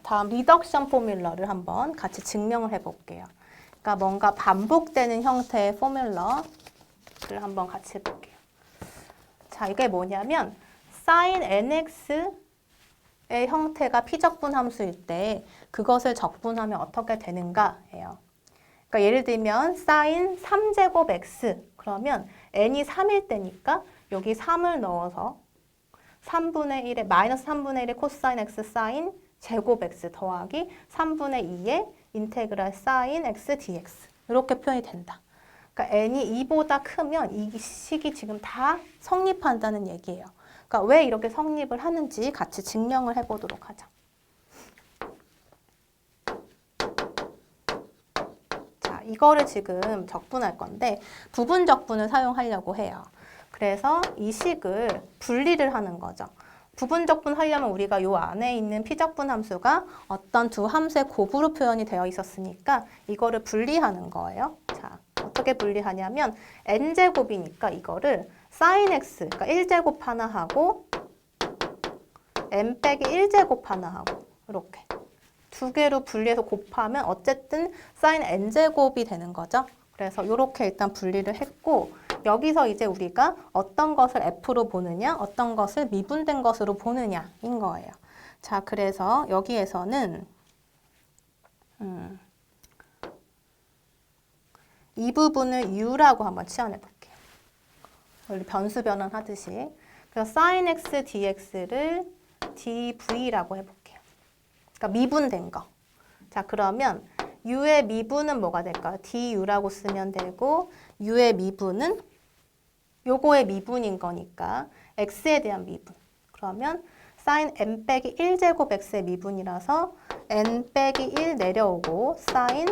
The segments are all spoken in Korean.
다음 리덕션 포뮬러를 한번 같이 증명을 해볼게요. 그러니까 뭔가 반복되는 형태의 포뮬러를 한번 같이 해볼게요. 자, 이게 뭐냐면 sin nx의 형태가 피적분 함수일 때 그것을 적분하면 어떻게 되는가예요. 그러니까 예를 들면 sin 3제곱 x 그러면 n이 3일 때니까 여기 3을 넣어서 3분의 1에 마이너스 3분의 1의 코사인 x 사인 제곱 x 더하기 3분의 2의 인테그랄 사인 x dx 이렇게 표현이 된다. 그러니까 n이 2보다 크면 이 식이 지금 다 성립한다는 얘기예요. 그러니까 왜 이렇게 성립을 하는지 같이 증명을 해보도록 하자. 자, 이거를 지금 적분할 건데 부분 적분을 사용하려고 해요. 그래서 이 식을 분리를 하는 거죠. 부분 적분 하려면 우리가 요 안에 있는 피적분 함수가 어떤 두 함수의 곱으로 표현이 되어 있었으니까 이거를 분리하는 거예요. 자, 어떻게 분리하냐면 n제곱이니까 이거를 sin x, 그러니까 1제곱 하나 하고 n 빼기 1제곱 하나 하고 이렇게 두 개로 분리해서 곱하면 어쨌든 sin n제곱이 되는 거죠. 그래서 이렇게 일단 분리를 했고 여기서 이제 우리가 어떤 것을 f로 보느냐, 어떤 것을 미분된 것으로 보느냐인 거예요. 자, 그래서 여기에서는 이 부분을 u라고 한번 치환해 볼게요. 원래 변수 변환하듯이. 그래서 sin x dx를 dv라고 해볼게요. 그러니까 미분된 거. 자, 그러면 u의 미분은 뭐가 될까요? du라고 쓰면 되고 u의 미분은 요거의 미분인 거니까 x에 대한 미분. 그러면 sin n 빼기 1제곱 x의 미분이라서 n 빼기 1 내려오고 sin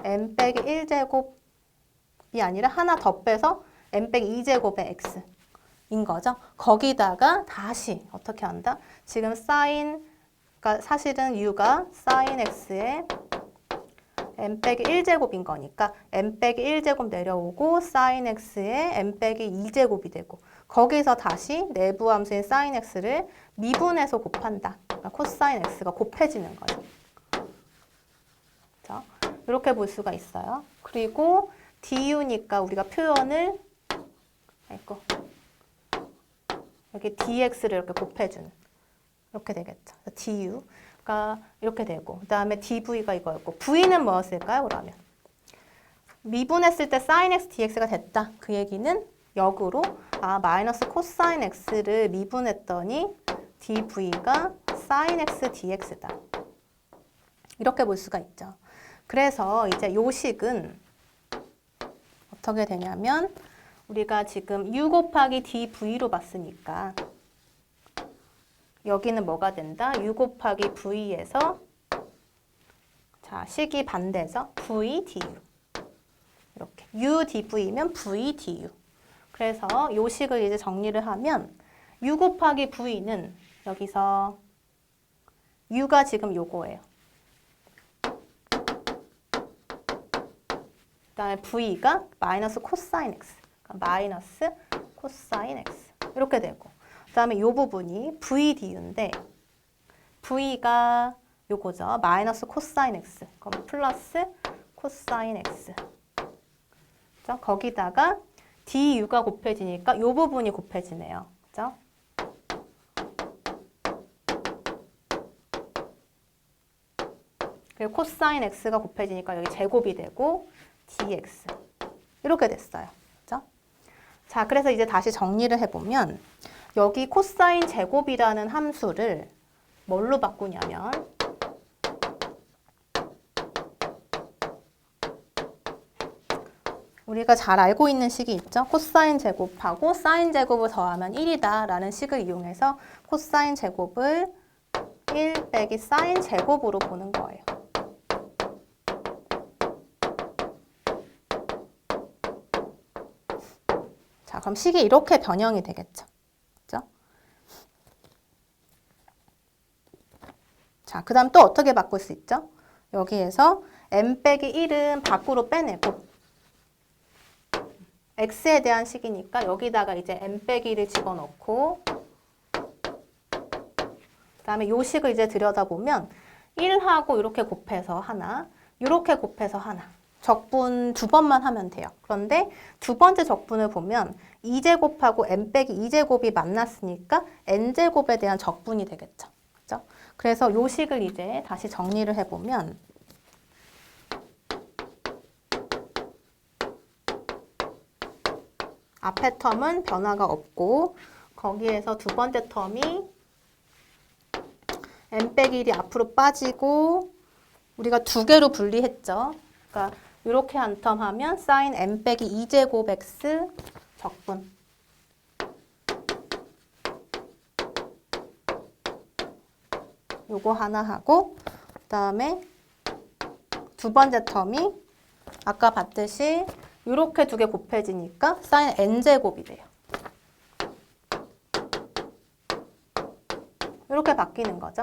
n 빼기 1제곱이 아니라 하나 더 빼서 n 빼기 2제곱의 x인 거죠. 거기다가 다시 어떻게 한다? 지금 sin, 그러니까 사실은 u가 sin x의 n 빼기 1제곱인 거니까 n 빼기 1제곱 내려오고 sin x의 n 빼기 2제곱이 되고 거기서 다시 내부 함수인 sin x를 미분해서 곱한다. 그러니까 코사인 x가 곱해지는 거죠. 그렇죠? 이렇게 볼 수가 있어요. 그리고 du니까 우리가 표현을 여기 dx를 이렇게 곱해주는 이렇게 되겠죠. du 가 이렇게 되고 그 다음에 dv가 이거였고 v는 뭐였을까요? 그러면 미분했을 때 sin x dx가 됐다. 그 얘기는 역으로 마이너스 코사인 x를 미분했더니 dv가 sin x dx다. 이렇게 볼 수가 있죠. 그래서 이제 요 식은 어떻게 되냐면 우리가 지금 u 곱하기 dv로 봤으니까 여기는 뭐가 된다? u 곱하기 v에서 자, 식이 반대죠. v du. 이렇게 u dv면 v du. 그래서 요 식을 이제 정리를 하면 u 곱하기 v는 여기서 u가 지금 요거예요. 그다음에 v가 마이너스 코사인 x. 그러니까 마이너스 코사인 x. 이렇게 되고 그 다음에 이 부분이 v du인데 v가 요거죠. 마이너스 코사인 x. 그럼 플러스 코사인 x. 그렇죠? 거기다가 du가 곱해지니까 이 부분이 곱해지네요. 그렇죠? 그리고 코사인 x가 곱해지니까 여기 제곱이 되고 dx. 이렇게 됐어요. 그렇죠? 자, 그래서 이제 다시 정리를 해보면 여기 코사인 제곱이라는 함수를 뭘로 바꾸냐면 우리가 잘 알고 있는 식이 있죠. 코사인 제곱하고 사인 제곱을 더하면 1이다 라는 식을 이용해서 코사인 제곱을 1 빼기 사인 제곱으로 보는 거예요. 자, 그럼 식이 이렇게 변형이 되겠죠. 자, 그 다음 또 어떻게 바꿀 수 있죠? 여기에서 n 빼기 1은 밖으로 빼내고 x에 대한 식이니까 여기다가 이제 n 빼기 1을 집어넣고 그 다음에 요 식을 이제 들여다보면 1하고 이렇게 곱해서 하나, 이렇게 곱해서 하나. 적분 2번만 하면 돼요. 그런데 두 번째 적분을 보면 2제곱하고 n 빼기 2제곱이 만났으니까 n제곱에 대한 적분이 되겠죠. 그죠? 그래서 요 식을 이제 다시 정리를 해보면 앞에 텀은 변화가 없고 거기에서 두 번째 텀이 n 빼기 1이 앞으로 빠지고 우리가 두 개로 분리했죠. 그러니까 이렇게 한 텀 하면 sin n 빼기 2제곱 x 적분. 요거 하나 하고 그 다음에 두 번째 텀이 아까 봤듯이 이렇게 두 개 곱해지니까 sin n제곱이 돼요. 이렇게 바뀌는 거죠.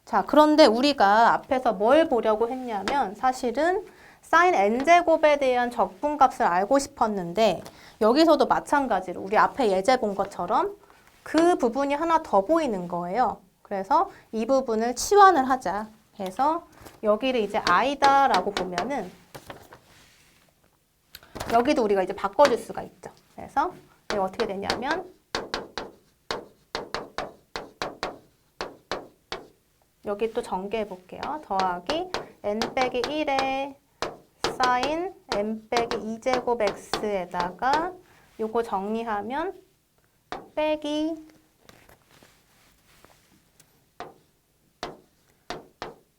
자, 그런데 우리가 앞에서 뭘 보려고 했냐면 사실은 sin n제곱에 대한 적분값을 알고 싶었는데 여기서도 마찬가지로 우리 앞에 예제 본 것처럼 그 부분이 하나 더 보이는 거예요. 그래서 이 부분을 치환을 하자 해서 여기를 이제 i다라고 보면은 여기도 우리가 이제 바꿔줄 수가 있죠. 그래서 이게 어떻게 되냐면 여기 또 전개해 볼게요. 더하기 n 빼기 1에 sin n 빼기 2제곱 x에다가 요거 정리하면 빼기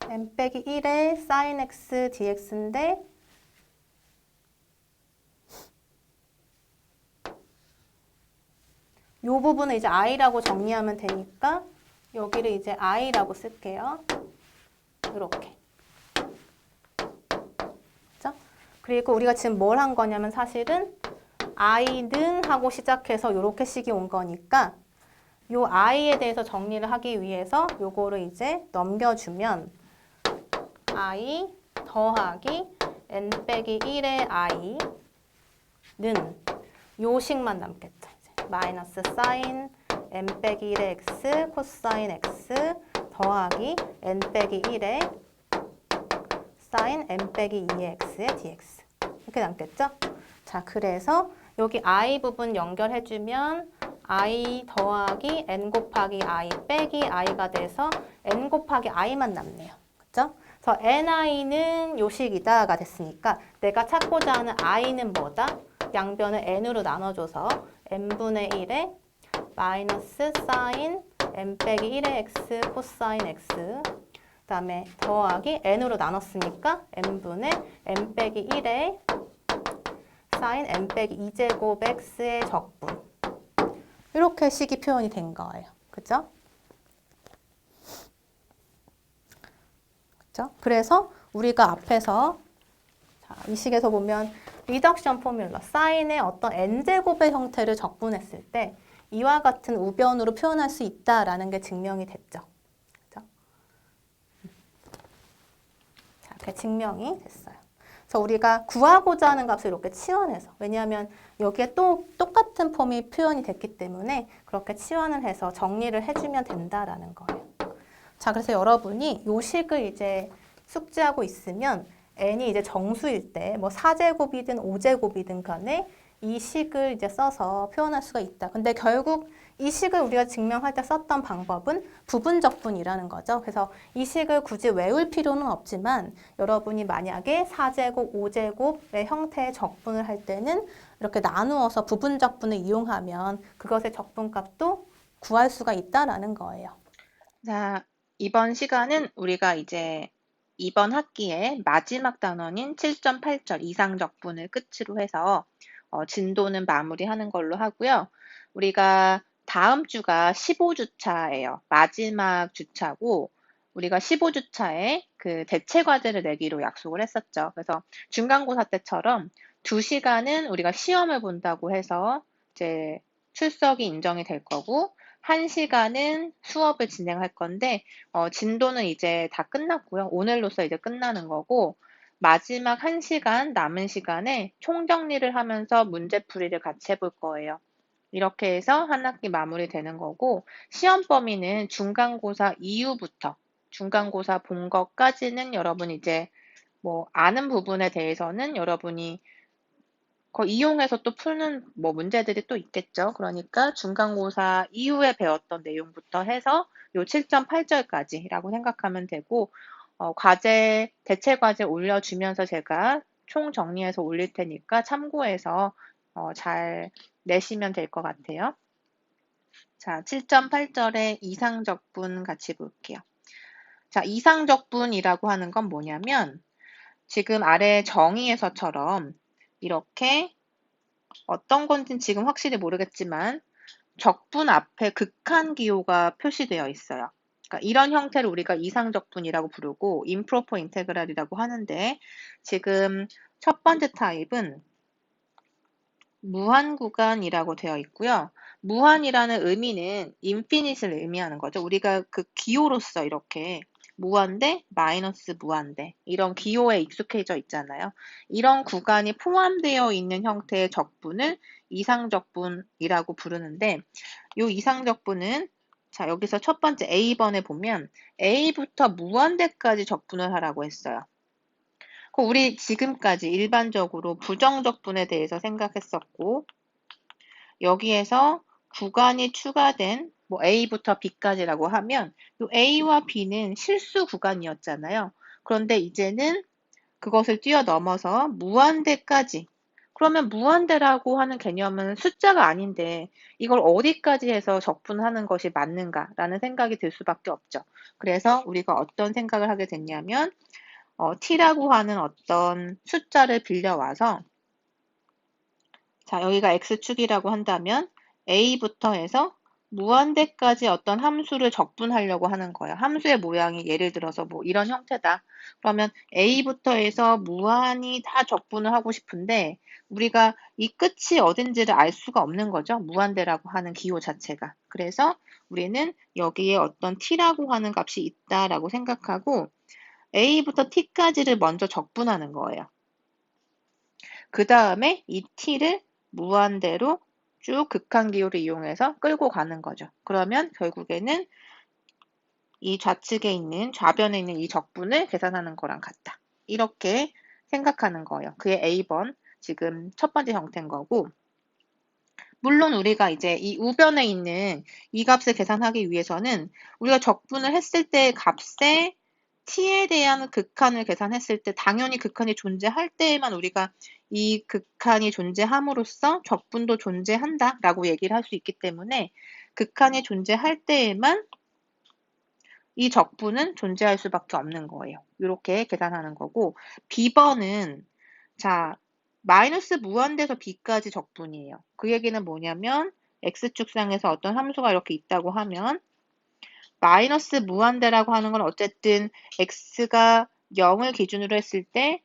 n 빼기 1에 sin x dx인데 요 부분을 이제 i라고 정리하면 되니까 여기를 이제 i라고 쓸게요. 이렇게. 그죠? 그리고 우리가 지금 뭘 한 거냐면 사실은 i는 하고 시작해서 이렇게 식이 온 거니까 요 i에 대해서 정리를 하기 위해서 요거를 이제 넘겨주면 i 더하기 n 빼기 1의 i는 요 식만 남겠죠. 이제 마이너스 sin n 빼기 1의 x 코사인 x 더하기 n 빼기 1의 sin n 빼기 2의 x의 dx 이렇게 남겠죠? 자, 그래서 여기 i 부분 연결해주면 i 더하기 n 곱하기 i 빼기 i가 돼서 n 곱하기 i만 남네요. 그죠? 그래서 ni는 요식이다가 됐으니까 내가 찾고자 하는 i는 뭐다? 양변을 n으로 나눠줘서 n분의 1에 마이너스 sin n 빼기 1의 x 코사인 x 그 다음에 더하기 n으로 나눴으니까 n분의 n 빼기 1의 sin n 빼기 2제곱 x의 적분 이렇게 식이 표현이 된 거예요. 그죠? 그죠? 그래서 우리가 앞에서 자, 이 식에서 보면 리덕션 포뮬러 sin의 어떤 n제곱의 형태를 적분했을 때 이와 같은 우변으로 표현할 수 있다라는 게 증명이 됐죠. 그죠? 자, 이렇게 증명이 됐어요. 그래서 우리가 구하고자 하는 값을 이렇게 치환해서 왜냐하면 여기에 또 똑같은 폼이 표현이 됐기 때문에 그렇게 치환을 해서 정리를 해주면 된다라는 거예요. 자, 그래서 여러분이 요 식을 이제 숙지하고 있으면 n이 이제 정수일 때 뭐 4제곱이든 5제곱이든 간에 이 식을 이제 써서 표현할 수가 있다. 근데 결국 이 식을 우리가 증명할 때 썼던 방법은 부분적분이라는 거죠. 그래서 이 식을 굳이 외울 필요는 없지만 여러분이 만약에 4제곱, 5제곱의 형태의 적분을 할 때는 이렇게 나누어서 부분적분을 이용하면 그것의 적분값도 구할 수가 있다라는 거예요. 자, 이번 시간은 우리가 이제 이번 학기의 마지막 단원인 7.8절 이상적분을 끝으로 해서 진도는 마무리하는 걸로 하고요. 우리가 다음 주가 15주차예요. 마지막 주차고 우리가 15주차에 그 대체 과제를 내기로 약속을 했었죠. 그래서 중간고사 때처럼 2시간은 우리가 시험을 본다고 해서 이제 출석이 인정이 될 거고 1시간은 수업을 진행할 건데 진도는 이제 다 끝났고요. 오늘로써 이제 끝나는 거고 마지막 1시간 남은 시간에 총정리를 하면서 문제풀이를 같이 해볼 거예요. 이렇게 해서 한 학기 마무리되는 거고 시험 범위는 중간고사 이후부터 중간고사 본 것까지는 여러분 이제 뭐 아는 부분에 대해서는 여러분이 그거 이용해서 또 푸는 뭐 문제들이 또 있겠죠. 그러니까 중간고사 이후에 배웠던 내용부터 해서 요 7.8절까지라고 생각하면 되고 과제 대체 과제 올려주면서 제가 총 정리해서 올릴 테니까 참고해서 잘 내시면 될 것 같아요. 자, 7.8절의 이상적분 같이 볼게요. 자, 이상적분이라고 하는 건 뭐냐면 지금 아래 정의에서처럼 이렇게 어떤 건지는 지금 확실히 모르겠지만 적분 앞에 극한기호가 표시되어 있어요. 그러니까 이런 형태를 우리가 이상적분이라고 부르고 improper integral이라고 하는데 지금 첫 번째 타입은 무한구간이라고 되어 있고요. 무한이라는 의미는 infinite를 의미하는 거죠. 우리가 그 기호로서 이렇게 무한대, 마이너스 무한대 이런 기호에 익숙해져 있잖아요. 이런 구간이 포함되어 있는 형태의 적분을 이상적분이라고 부르는데 이 이상적분은 자 여기서 첫 번째 A번에 보면 A부터 무한대까지 적분을 하라고 했어요. 우리 지금까지 일반적으로 부정적분에 대해서 생각했었고 여기에서 구간이 추가된 뭐 A부터 B까지라고 하면 이 A와 B는 실수 구간이었잖아요. 그런데 이제는 그것을 뛰어넘어서 무한대까지. 그러면 무한대라고 하는 개념은 숫자가 아닌데 이걸 어디까지 해서 적분하는 것이 맞는가라는 생각이 들 수밖에 없죠. 그래서 우리가 어떤 생각을 하게 됐냐면 t라고 하는 어떤 숫자를 빌려와서 자, 여기가 x축이라고 한다면 a부터 해서 무한대까지 어떤 함수를 적분하려고 하는 거예요. 함수의 모양이 예를 들어서 뭐 이런 형태다. 그러면 a부터 해서 무한히 다 적분을 하고 싶은데 우리가 이 끝이 어딘지를 알 수가 없는 거죠. 무한대라고 하는 기호 자체가. 그래서 우리는 여기에 어떤 t라고 하는 값이 있다라고 생각하고 a부터 t까지를 먼저 적분하는 거예요. 그 다음에 이 t를 무한대로 쭉 극한기호를 이용해서 끌고 가는 거죠. 그러면 결국에는 이 좌측에 있는 좌변에 있는 이 적분을 계산하는 거랑 같다. 이렇게 생각하는 거예요. 그게 A번 지금 첫 번째 형태인 거고 물론 우리가 이제 이 우변에 있는 이 값을 계산하기 위해서는 우리가 적분을 했을 때 값에 t에 대한 극한을 계산했을 때 당연히 극한이 존재할 때에만 우리가 이 극한이 존재함으로써 적분도 존재한다라고 얘기를 할 수 있기 때문에 극한이 존재할 때에만 이 적분은 존재할 수밖에 없는 거예요. 이렇게 계산하는 거고 B번은 자 마이너스 무한대에서 b까지 적분이에요. 그 얘기는 뭐냐면 x축상에서 어떤 함수가 이렇게 있다고 하면 마이너스 무한대라고 하는 건 어쨌든 x가 0을 기준으로 했을 때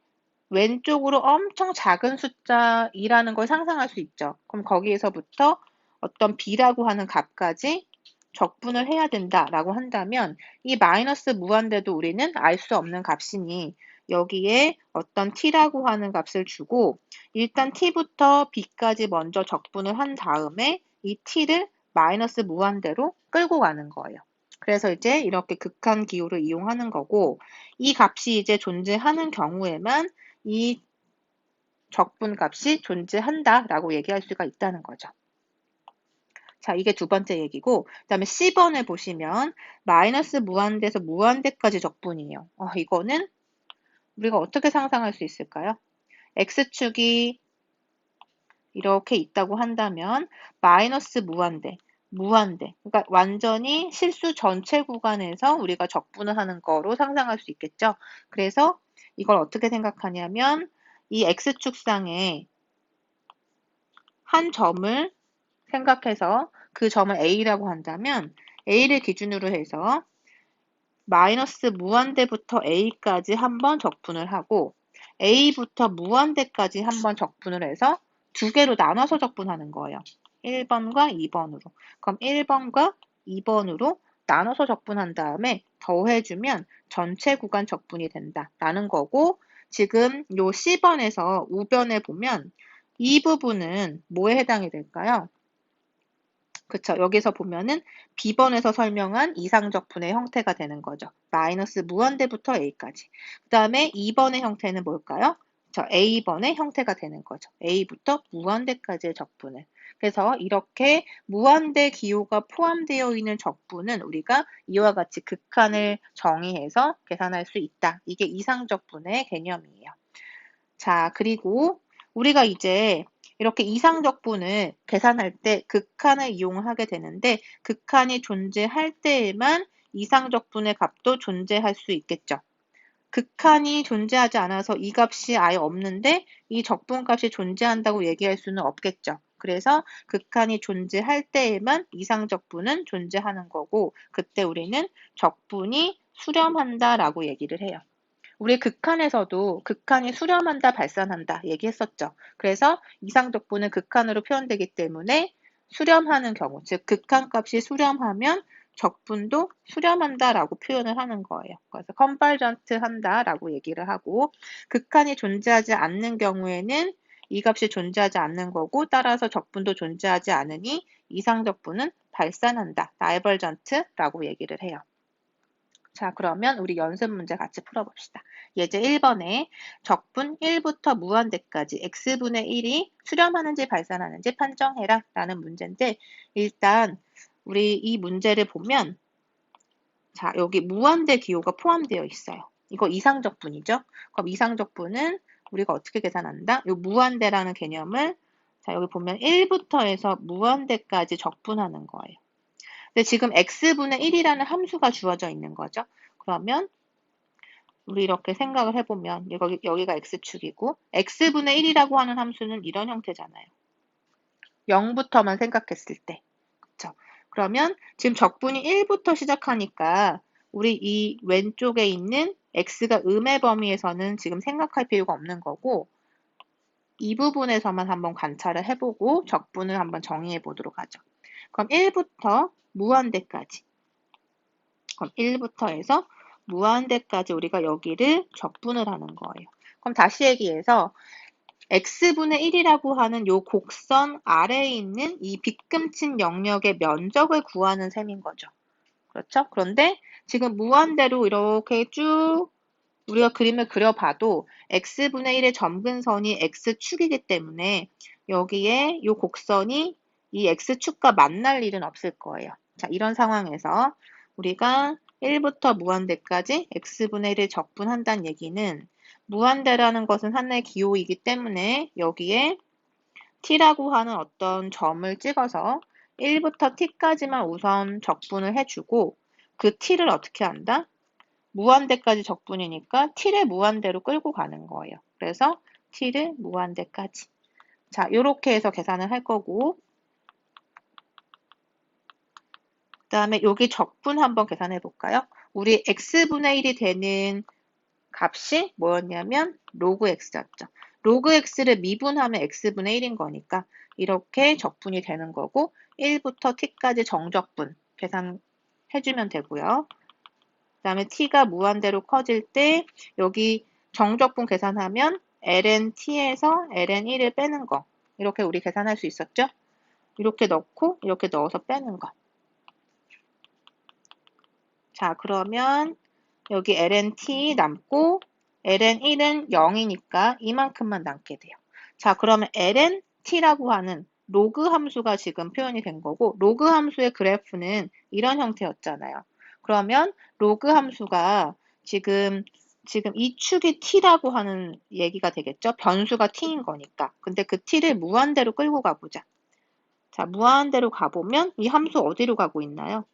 왼쪽으로 엄청 작은 숫자이라는 걸 상상할 수 있죠. 그럼 거기에서부터 어떤 b라고 하는 값까지 적분을 해야 된다라고 한다면 이 마이너스 무한대도 우리는 알 수 없는 값이니 여기에 어떤 t라고 하는 값을 주고 일단 t부터 b까지 먼저 적분을 한 다음에 이 t를 마이너스 무한대로 끌고 가는 거예요. 그래서 이제 이렇게 극한 기호를 이용하는 거고 이 값이 이제 존재하는 경우에만 이 적분 값이 존재한다라고 얘기할 수가 있다는 거죠. 자, 이게 두 번째 얘기고 그 다음에 C번을 보시면 마이너스 무한대에서 무한대까지 적분이에요. 이거는 우리가 어떻게 상상할 수 있을까요? X축이 이렇게 있다고 한다면 마이너스 무한대, 무한대. 그러니까 완전히 실수 전체 구간에서 우리가 적분을 하는 거로 상상할 수 있겠죠. 그래서 이걸 어떻게 생각하냐면 이 X축상에 한 점을 생각해서 그 점을 A라고 한다면 A를 기준으로 해서 마이너스 무한대부터 A까지 한번 적분을 하고 A부터 무한대까지 한번 적분을 해서 두 개로 나눠서 적분하는 거예요. 1번과 2번으로. 그럼 1번과 2번으로 나눠서 적분한 다음에 더해주면 전체 구간 적분이 된다라는 거고 지금 요 C번에서 우변에 보면 이 부분은 뭐에 해당이 될까요? 그쵸. 여기서 보면은 B번에서 설명한 이상적분의 형태가 되는 거죠. 마이너스 무한대부터 A까지. 그 다음에 2번의 형태는 뭘까요? A번의 형태가 되는 거죠. A부터 무한대까지의 적분을. 그래서 이렇게 무한대 기호가 포함되어 있는 적분은 우리가 이와 같이 극한을 정의해서 계산할 수 있다. 이게 이상적분의 개념이에요. 자, 그리고 우리가 이제 이렇게 이상적분을 계산할 때 극한을 이용하게 되는데 극한이 존재할 때에만 이상적분의 값도 존재할 수 있겠죠. 극한이 존재하지 않아서 이 값이 아예 없는데 이 적분값이 존재한다고 얘기할 수는 없겠죠. 그래서 극한이 존재할 때에만 이상적분은 존재하는 거고 그때 우리는 적분이 수렴한다라고 얘기를 해요. 우리 극한에서도 극한이 수렴한다, 발산한다 얘기했었죠. 그래서 이상적분은 극한으로 표현되기 때문에 수렴하는 경우, 즉 극한값이 수렴하면 적분도 수렴한다라고 표현을 하는 거예요. 그래서 컨버전트 한다라고 얘기를 하고 극한이 존재하지 않는 경우에는 이 값이 존재하지 않는 거고 따라서 적분도 존재하지 않으니 이상적분은 발산한다, 다이버전트라고 얘기를 해요. 자, 그러면 우리 연습 문제 같이 풀어봅시다. 예제 1번에 적분 1부터 무한대까지 x분의 1이 수렴하는지 발산하는지 판정해라 라는 문제인데 일단 우리 이 문제를 보면 자, 여기 무한대 기호가 포함되어 있어요. 이거 이상적분이죠. 그럼 이상적분은 우리가 어떻게 계산한다? 이 무한대라는 개념을 자, 여기 보면 1부터 해서 무한대까지 적분하는 거예요. 근데 지금 x분의 1이라는 함수가 주어져 있는 거죠. 그러면 우리 이렇게 생각을 해보면 여기가 x축이고 x분의 1이라고 하는 함수는 이런 형태잖아요. 0부터만 생각했을 때. 그쵸? 그러면 지금 적분이 1부터 시작하니까 우리 이 왼쪽에 있는 x가 음의 범위에서는 지금 생각할 필요가 없는 거고 이 부분에서만 한번 관찰을 해보고 적분을 한번 정의해 보도록 하죠. 그럼 1부터 무한대까지. 그럼 1부터 해서 무한대까지 우리가 여기를 적분을 하는 거예요. 그럼 다시 얘기해서 x분의 1이라고 하는 요 곡선 아래에 있는 이 빗금친 영역의 면적을 구하는 셈인 거죠. 그렇죠? 그런데 지금 무한대로 이렇게 쭉 우리가 그림을 그려봐도 x분의 1의 점근선이 x축이기 때문에 여기에 이 곡선이 이 x축과 만날 일은 없을 거예요. 자, 이런 상황에서 우리가 1부터 무한대까지 x분의 1을 적분한다는 얘기는 무한대라는 것은 하나의 기호이기 때문에 여기에 t라고 하는 어떤 점을 찍어서 1부터 t까지만 우선 적분을 해주고 그 t를 어떻게 한다? 무한대까지 적분이니까 t를 무한대로 끌고 가는 거예요. 그래서 t를 무한대까지. 자, 이렇게 해서 계산을 할 거고 그 다음에 여기 적분 한번 계산해 볼까요? 우리 x분의 1이 되는 값이 뭐였냐면 로그 x였죠. 로그 x를 미분하면 x분의 1인 거니까 이렇게 적분이 되는 거고 1부터 t까지 정적분 계산해주면 되고요. 그 다음에 t가 무한대로 커질 때 여기 정적분 계산하면 ln t에서 ln 1을 빼는 거 이렇게 우리 계산할 수 있었죠? 이렇게 넣고 이렇게 넣어서 빼는 거. 자, 그러면 여기 ln t 남고 ln 1은 0이니까 이만큼만 남게 돼요. 자, 그러면 ln t라고 하는 로그 함수가 지금 표현이 된 거고 로그 함수의 그래프는 이런 형태였잖아요. 그러면 로그 함수가 지금 이 축이 t라고 하는 얘기가 되겠죠. 변수가 t인 거니까. 근데 그 t를 무한대로 끌고 가보자. 자, 무한대로 가보면 이 함수 어디로 가고 있나요?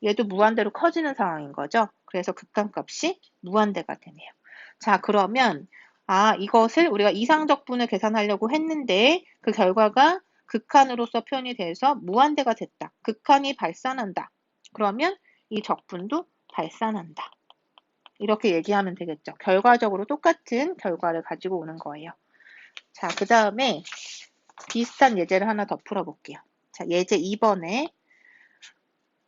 얘도 무한대로 커지는 상황인 거죠. 그래서 극한값이 무한대가 되네요. 자, 그러면 이것을 우리가 이상적분을 계산하려고 했는데 그 결과가 극한으로서 표현이 돼서 무한대가 됐다. 극한이 발산한다. 그러면 이 적분도 발산한다. 이렇게 얘기하면 되겠죠. 결과적으로 똑같은 결과를 가지고 오는 거예요. 자, 그 다음에 비슷한 예제를 하나 더 풀어볼게요. 자, 예제 2번에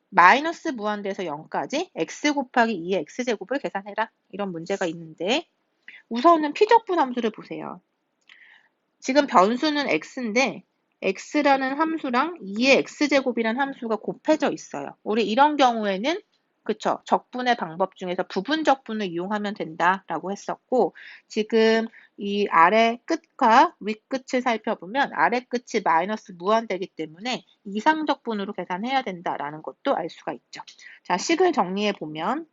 마이너스 무한대에서 0까지 x 곱하기 2의 x제곱을 계산해라. 이런 문제가 있는데 우선은 피적분 함수를 보세요. 지금 변수는 x인데 x라는 함수랑 2의 x제곱이라는 함수가 곱해져 있어요. 우리 이런 경우에는 그쵸, 적분의 방법 중에서 부분 적분을 이용하면 된다라고 했었고, 지금 이 아래 끝과 윗 끝을 살펴보면 아래 끝이 마이너스 무한대이기 때문에 이상 적분으로 계산해야 된다라는 것도 알 수가 있죠. 자, 식을 정리해 보면,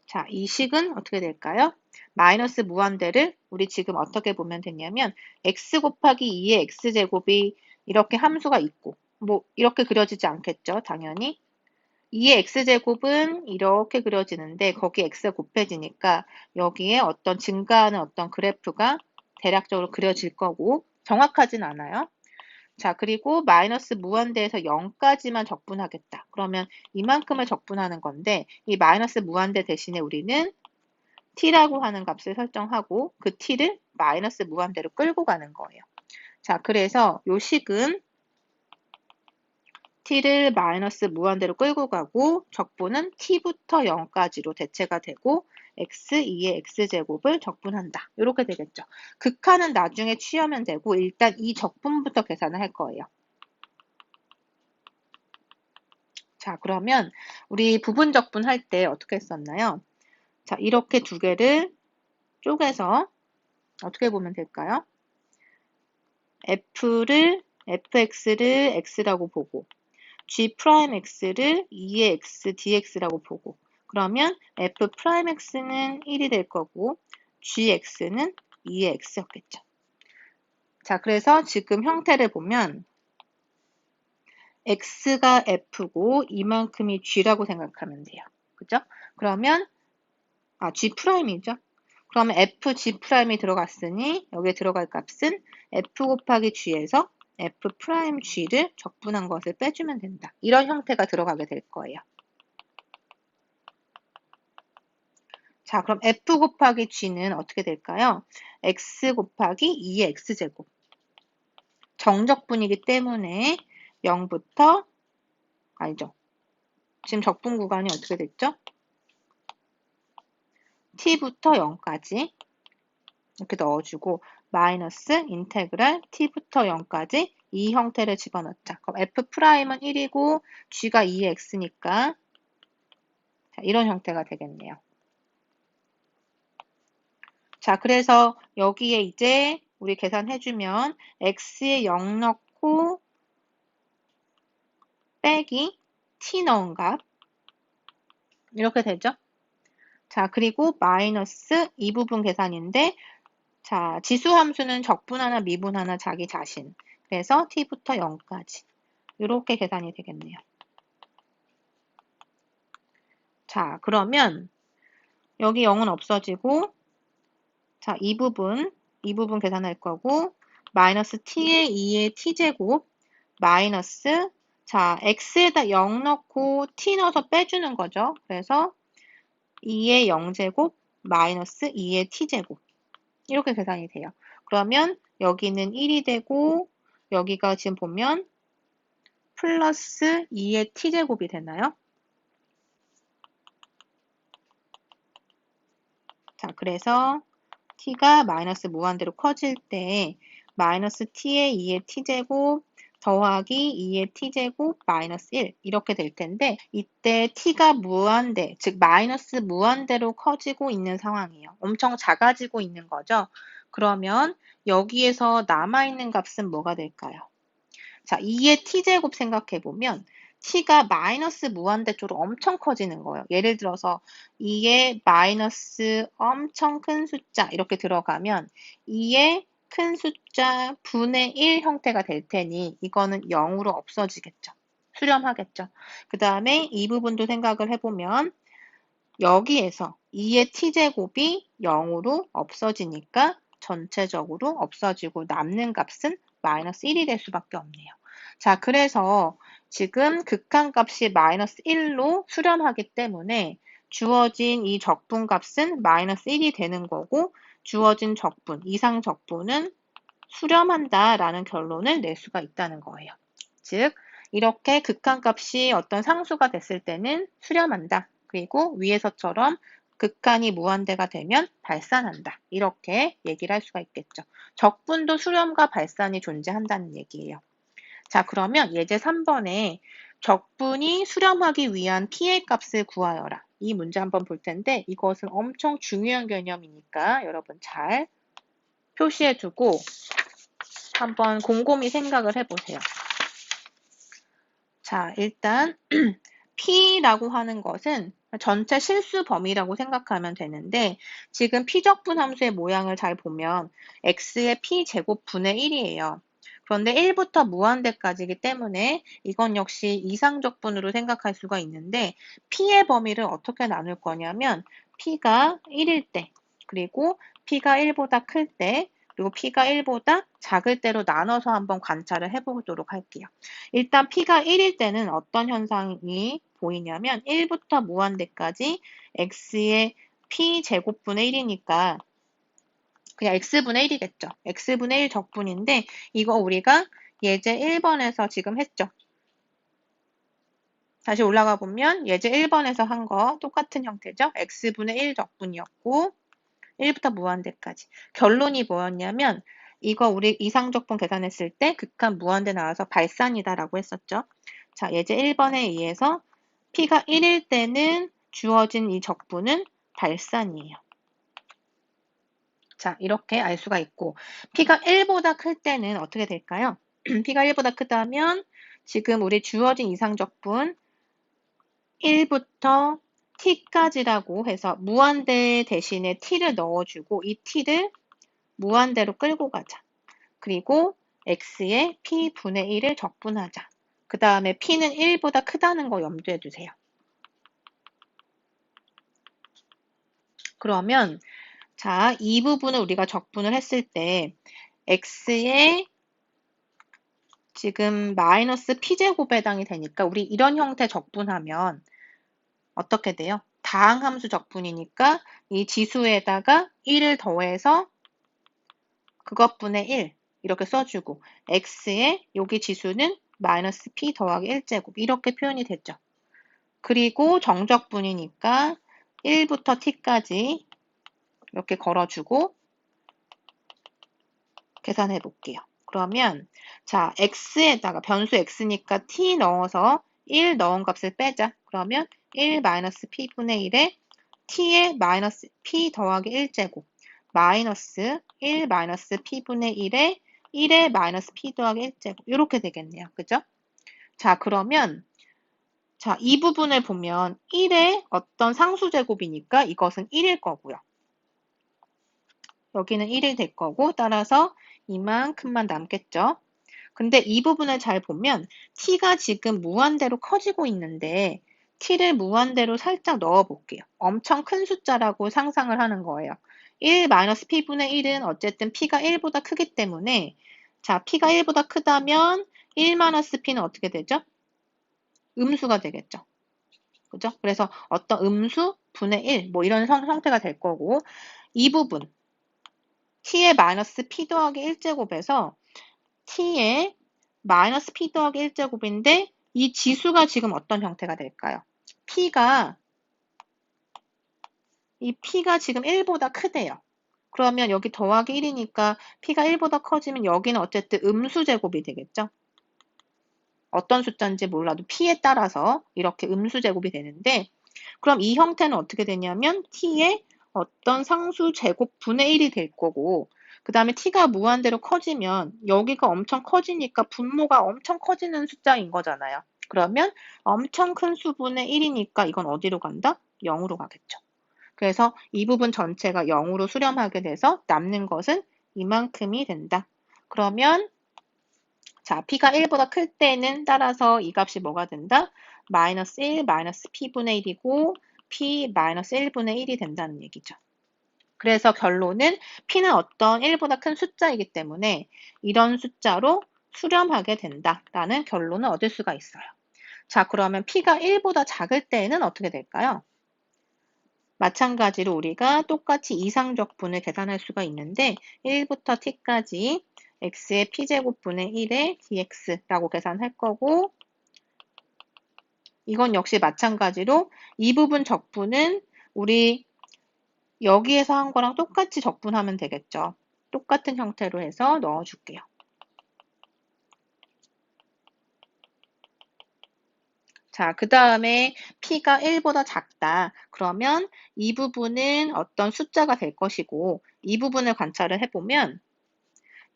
자, 이 식은 어떻게 될까요? 마이너스 무한대를 우리 지금 어떻게 보면 되냐면 x 곱하기 2의 x제곱이 이렇게 함수가 있고, 뭐 이렇게 그려지지 않겠죠, 당연히. 2의 x제곱은 이렇게 그려지는데 거기 x가 곱해지니까 여기에 어떤 증가하는 어떤 그래프가 대략적으로 그려질 거고, 정확하진 않아요. 자, 그리고 마이너스 무한대에서 0까지만 적분하겠다. 그러면 이만큼을 적분하는 건데 이 마이너스 무한대 대신에 우리는 t라고 하는 값을 설정하고 그 t를 마이너스 무한대로 끌고 가는 거예요. 자, 그래서 요 식은 t를 마이너스 무한대로 끌고 가고 적분은 t부터 0까지로 대체가 되고 x2의 x제곱을 적분한다. 이렇게 되겠죠. 극한은 나중에 취하면 되고 일단 이 적분부터 계산을 할 거예요. 자, 그러면 우리 부분 적분 할 때 어떻게 했었나요? 자, 이렇게 두 개를 쪼개서 어떻게 보면 될까요? fx를 x라고 보고 g'x를 2의 x dx라고 보고 그러면 f'x는 1이 될 거고 gx는 2의 x였겠죠. 자, 그래서 지금 형태를 보면 x가 f고 이만큼이 g라고 생각하면 돼요. 그죠? 그러면 g'이죠. 그러면 fg'이 들어갔으니 여기에 들어갈 값은 f 곱하기 g에서 f'g를 적분한 것을 빼주면 된다. 이런 형태가 들어가게 될 거예요. 자, 그럼 f 곱하기 g는 어떻게 될까요? x 곱하기 2의 x제곱. 정적분이기 때문에 0부터 아니죠. 지금 적분 구간이 어떻게 됐죠? t부터 0까지 이렇게 넣어주고 마이너스 인테그랄 t부터 0까지 이 형태를 집어넣자. 그럼 f'은 1이고 g가 2의 x니까 이런 형태가 되겠네요. 자, 그래서 여기에 이제 우리 계산해주면 x에 0 넣고 빼기 t 넣은 값 이렇게 되죠. 자, 그리고 마이너스 이 부분 계산인데 자, 지수함수는 적분 하나, 미분 하나, 자기 자신. 그래서 t부터 0까지. 이렇게 계산이 되겠네요. 자, 그러면 여기 0은 없어지고 자, 이 부분 계산할 거고 마이너스 t의 2의 t제곱 마이너스 자, x에다 0 넣고 t 넣어서 빼주는 거죠. 그래서 2의 0제곱 마이너스 2의 t제곱 이렇게 계산이 돼요. 그러면 여기는 1이 되고 여기가 지금 보면 플러스 2의 t제곱이 되나요? 자, 그래서 t가 마이너스 무한대로 커질 때 마이너스 t의 2의 t제곱 더하기 2의 t제곱 마이너스 1 이렇게 될 텐데 이때 t가 무한대, 즉 마이너스 무한대로 커지고 있는 상황이에요. 엄청 작아지고 있는 거죠. 그러면 여기에서 남아있는 값은 뭐가 될까요? 자, 2의 t제곱 생각해보면 t가 마이너스 무한대 쪽으로 엄청 커지는 거예요. 예를 들어서 2의 마이너스 엄청 큰 숫자 이렇게 들어가면 2의 큰 숫자 분의 1 형태가 될 테니 이거는 0으로 없어지겠죠. 수렴하겠죠. 그 다음에 이 부분도 생각을 해보면 여기에서 2의 t제곱이 0으로 없어지니까 전체적으로 없어지고 남는 값은 마이너스 1이 될 수밖에 없네요. 자, 그래서 지금 극한값이 마이너스 1로 수렴하기 때문에 주어진 이 적분값은 마이너스 1이 되는 거고 주어진 적분, 이상 적분은 수렴한다라는 결론을 낼 수가 있다는 거예요. 즉, 이렇게 극한값이 어떤 상수가 됐을 때는 수렴한다. 그리고 위에서처럼 극한이 무한대가 되면 발산한다. 이렇게 얘기를 할 수가 있겠죠. 적분도 수렴과 발산이 존재한다는 얘기예요. 자, 그러면 예제 3번에 적분이 수렴하기 위한 p의 값을 구하여라. 이 문제 한번 볼 텐데 이것은 엄청 중요한 개념이니까 여러분 잘 표시해두고 한번 곰곰이 생각을 해보세요. 자, 일단 P라고 하는 것은 전체 실수 범위라고 생각하면 되는데 지금 P적분 함수의 모양을 잘 보면 X의 P제곱분의 1이에요. 그런데 1부터 무한대까지이기 때문에 이건 역시 이상적분으로 생각할 수가 있는데 P의 범위를 어떻게 나눌 거냐면 P가 1일 때 그리고 P가 1보다 클 때 그리고 P가 1보다 작을 때로 나눠서 한번 관찰을 해보도록 할게요. 일단 P가 1일 때는 어떤 현상이 보이냐면 1부터 무한대까지 X의 P제곱분의 1이니까 그냥 X분의 1이겠죠. X분의 1 적분인데 이거 우리가 예제 1번에서 지금 했죠. 다시 올라가 보면 예제 1번에서 한 거 똑같은 형태죠. X분의 1 적분이었고 1부터 무한대까지. 결론이 뭐였냐면 이거 우리 이상적분 계산했을 때 극한 무한대 나와서 발산이다라고 했었죠. 자, 예제 1번에 의해서 P가 1일 때는 주어진 이 적분은 발산이에요. 자, 이렇게 알 수가 있고 P가 1보다 클 때는 어떻게 될까요? P가 1보다 크다면 지금 우리 주어진 이상적분 1부터 t까지라고 해서 무한대 대신에 t를 넣어주고 이 t를 무한대로 끌고 가자. 그리고 x의 p분의 1을 적분하자. 그 다음에 p는 1보다 크다는 거 염두에 두세요. 그러면 자, 이 부분을 우리가 적분을 했을 때 x의 지금 마이너스 p제곱에 해당이 되니까 우리 이런 형태 적분하면 어떻게 돼요? 다항함수 적분이니까 이 지수에다가 1을 더해서 그것분의 1 이렇게 써주고 x의 여기 지수는 마이너스 p 더하기 1제곱 이렇게 표현이 됐죠. 그리고 정적분이니까 1부터 t까지 이렇게 걸어주고 계산해 볼게요. 그러면 자 x에다가 변수 x니까 t 넣어서 1 넣은 값을 빼자. 그러면 1 마이너스 p분의 1에 t의 마이너스 p 더하기 1제곱 마이너스 1 마이너스 p분의 1에 1의 마이너스 p 더하기 1제곱 이렇게 되겠네요. 그죠? 자 그러면 자 이 부분을 보면 1의 어떤 상수제곱이니까 이것은 1일 거고요. 여기는 1이 될 거고 따라서 이만큼만 남겠죠. 근데 이 부분을 잘 보면 t가 지금 무한대로 커지고 있는데 t를 무한대로 살짝 넣어 볼게요. 엄청 큰 숫자라고 상상을 하는 거예요. 1-p분의 1은 어쨌든 p가 1보다 크기 때문에 자 p가 1보다 크다면 1-p는 어떻게 되죠? 음수가 되겠죠. 그죠? 그래서 어떤 음수 분의 1 뭐 이런 형태가 될 거고 이 부분 t의 마이너스 p 더하기 1제곱에서 t의 마이너스 p 더하기 1제곱인데 이 지수가 지금 어떤 형태가 될까요? 이 p가 지금 1보다 크대요. 그러면 여기 더하기 1이니까 p가 1보다 커지면 여기는 어쨌든 음수제곱이 되겠죠? 어떤 숫자인지 몰라도 p에 따라서 이렇게 음수제곱이 되는데 그럼 이 형태는 어떻게 되냐면 t의 어떤 상수제곱분의 1이 될 거고 그 다음에 t가 무한대로 커지면 여기가 엄청 커지니까 분모가 엄청 커지는 숫자인 거잖아요. 그러면 엄청 큰 수분의 1이니까 이건 어디로 간다? 0으로 가겠죠. 그래서 이 부분 전체가 0으로 수렴하게 돼서 남는 것은 이만큼이 된다. 그러면 자, p가 1보다 클 때는 따라서 이 값이 뭐가 된다? 마이너스 1 마이너스 p분의 1이고 p 마이너스 1분의 1이 된다는 얘기죠. 그래서 결론은 p는 어떤 1보다 큰 숫자이기 때문에 이런 숫자로 수렴하게 된다라는 결론을 얻을 수가 있어요. 자, 그러면 p가 1보다 작을 때는 어떻게 될까요? 마찬가지로 우리가 똑같이 이상적분을 계산할 수가 있는데 1부터 t까지 x의 p제곱분의 1의 dx라고 계산할 거고 이건 역시 마찬가지로 이 부분 적분은 우리 여기에서 한 거랑 똑같이 적분하면 되겠죠. 똑같은 형태로 해서 넣어줄게요. 자, 그 다음에 P가 1보다 작다. 그러면 이 부분은 어떤 숫자가 될 것이고, 이 부분을 관찰을 해보면,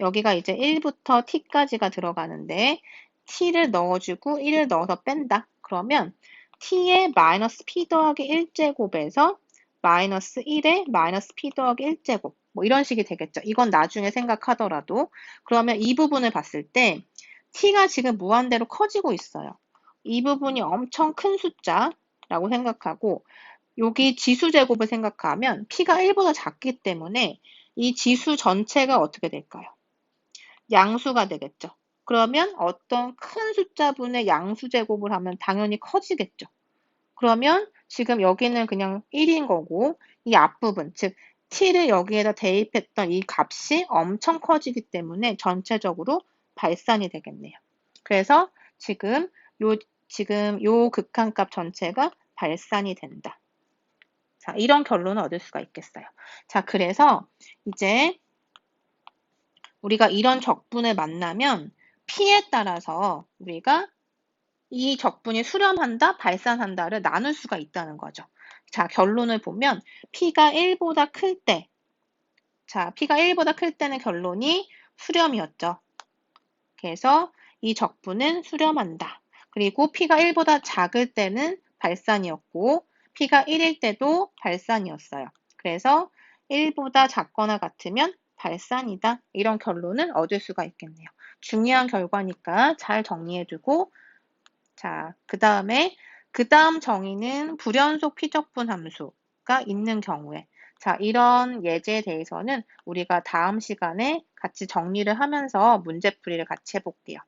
여기가 이제 1부터 T까지가 들어가는데, T를 넣어주고 1을 넣어서 뺀다. 그러면 T의 마이너스 P 더하기 1제곱에서 마이너스 1의 마이너스 P 더하기 1제곱. 뭐 이런 식이 되겠죠. 이건 나중에 생각하더라도. 그러면 이 부분을 봤을 때, T가 지금 무한대로 커지고 있어요. 이 부분이 엄청 큰 숫자라고 생각하고 여기 지수 제곱을 생각하면 P가 1보다 작기 때문에 이 지수 전체가 어떻게 될까요? 양수가 되겠죠. 그러면 어떤 큰 숫자분의 양수 제곱을 하면 당연히 커지겠죠. 그러면 지금 여기는 그냥 1인 거고 이 앞부분, 즉 T를 여기에다 대입했던 이 값이 엄청 커지기 때문에 전체적으로 발산이 되겠네요. 그래서 지금 요 극한값 전체가 발산이 된다. 자, 이런 결론을 얻을 수가 있겠어요. 자, 그래서 이제 우리가 이런 적분을 만나면 P에 따라서 우리가 이 적분이 수렴한다, 발산한다를 나눌 수가 있다는 거죠. 자, 결론을 보면 P가 1보다 클 때, 자, P가 1보다 클 때는 결론이 수렴이었죠. 그래서 이 적분은 수렴한다. 그리고 P가 1보다 작을 때는 발산이었고 P가 1일 때도 발산이었어요. 그래서 1보다 작거나 같으면 발산이다. 이런 결론을 얻을 수가 있겠네요. 중요한 결과니까 잘 정리해두고 자, 그 다음 정의는 불연속 피적분 함수가 있는 경우에 자, 이런 예제에 대해서는 우리가 다음 시간에 같이 정리를 하면서 문제풀이를 같이 해볼게요.